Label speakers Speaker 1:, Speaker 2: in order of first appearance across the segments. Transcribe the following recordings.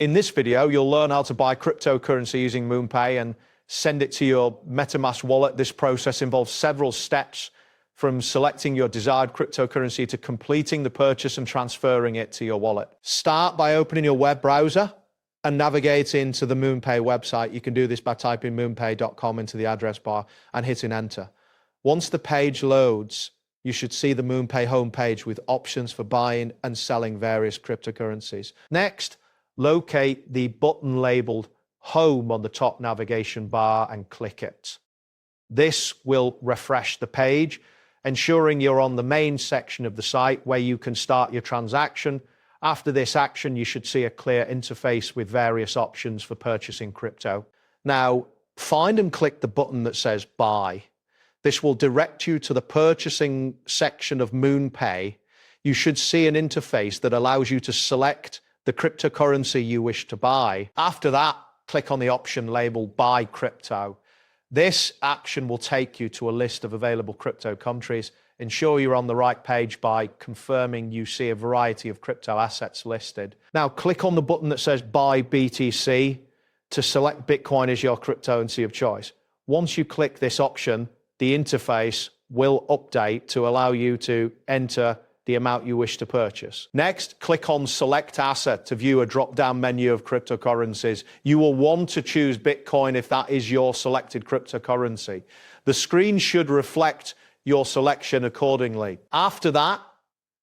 Speaker 1: In this video, you'll learn how to buy cryptocurrency using Moonpay and send it to your MetaMask wallet. This process involves several steps, from selecting your desired cryptocurrency to completing the purchase and transferring it to your wallet. Start by opening your web browser and navigate into the Moonpay website. You can do this by typing moonpay.com into the address bar and hitting enter. Once the page loads, you should see the Moonpay homepage with options for buying and selling various cryptocurrencies. Next, locate the button labeled Home on the top navigation bar and click it. This will refresh the page, ensuring you're on the main section of the site where you can start your transaction. After this action, you should see a clear interface with various options for purchasing crypto. Now, find and click the button that says Buy. This will direct you to the purchasing section of Moonpay. You should see an interface that allows you to select the cryptocurrency you wish to buy. After that, click on the option labeled Buy Crypto. This action will take you to a list of available crypto countries. Ensure you're on the right page by confirming you see a variety of crypto assets listed. Now, click on the button that says Buy BTC to select Bitcoin as your cryptocurrency of choice. Once you click this option, the interface will update to allow you to enter the amount you wish to purchase. Next, click on Select Asset to view a drop-down menu of cryptocurrencies. You will want to choose Bitcoin if that is your selected cryptocurrency. The screen should reflect your selection accordingly. After that,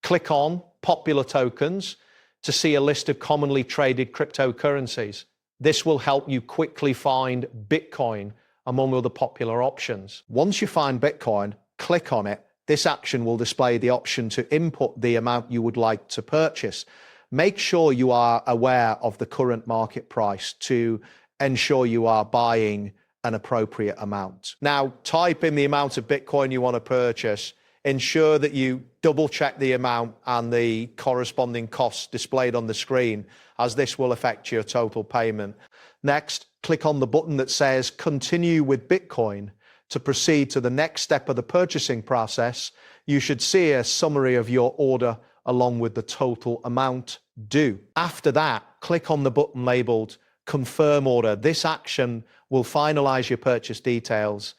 Speaker 1: click on Popular Tokens to see a list of commonly traded cryptocurrencies. This will help you quickly find Bitcoin among other popular options. Once you find Bitcoin, click on it. This action will display the option to input the amount you would like to purchase. Make sure you are aware of the current market price to ensure you are buying an appropriate amount. Now, type in the amount of Bitcoin you want to purchase. Ensure that you double check the amount and the corresponding costs displayed on the screen, as this will affect your total payment. Next, click on the button that says Continue with Bitcoin. To proceed to the next step of the purchasing process, you should see a summary of your order along with the total amount due. After that, click on the button labeled Confirm Order. This action will finalize your purchase details,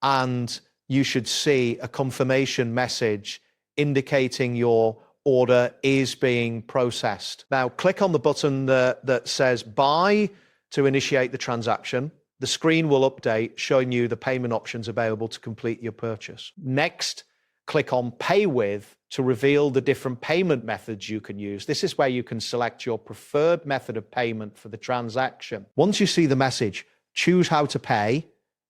Speaker 1: and you should see a confirmation message indicating your order is being processed. Now, click on the button that says Buy to initiate the transaction. The screen will update, showing you the payment options available to complete your purchase. Next, click on Pay With to reveal the different payment methods you can use. This is where you can select your preferred method of payment for the transaction. Once you see the message, Choose How to Pay,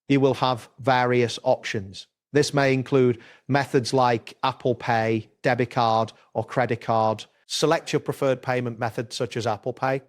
Speaker 1: you will have various options. This may include methods like Apple Pay, debit card, or credit card. Select your preferred payment method, such as Apple Pay.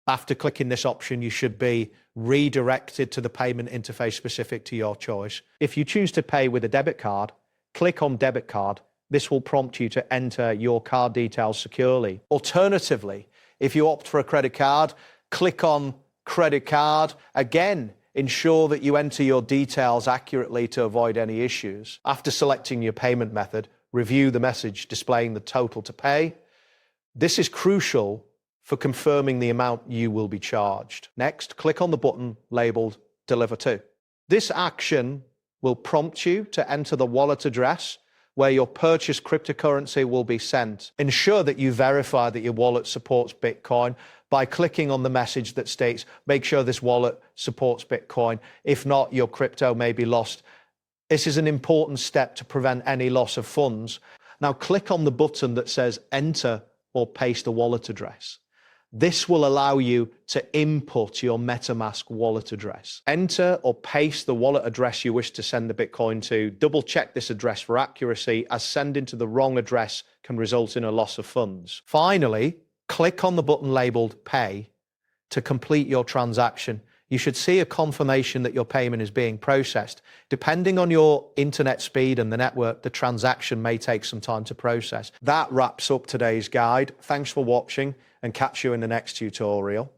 Speaker 1: After clicking this option, you should be redirected to the payment interface specific to your choice. If you choose to pay with a debit card, click on Debit Card. This will prompt you to enter your card details securely. Alternatively, if you opt for a credit card, click on Credit Card. Again, ensure that you enter your details accurately to avoid any issues. After selecting your payment method, review the message displaying the total to pay. This is crucial for confirming the amount you will be charged. Next, click on the button labeled Deliver To. This action will prompt you to enter the wallet address where your purchased cryptocurrency will be sent. Ensure that you verify that your wallet supports Bitcoin by clicking on the message that states, make sure this wallet supports Bitcoin. If not, your crypto may be lost. This is an important step to prevent any loss of funds. Now click on the button that says Enter or Paste a wallet address. This will allow you to input your MetaMask wallet address. Enter or paste the wallet address you wish to send the Bitcoin to. Double check this address for accuracy, as sending to the wrong address can result in a loss of funds. Finally, click on the button labeled Pay to complete your transaction. You should see a confirmation that your payment is being processed. Depending on your internet speed and the network, the transaction may take some time to process. That wraps up today's guide. Thanks for watching, and catch you in the next tutorial.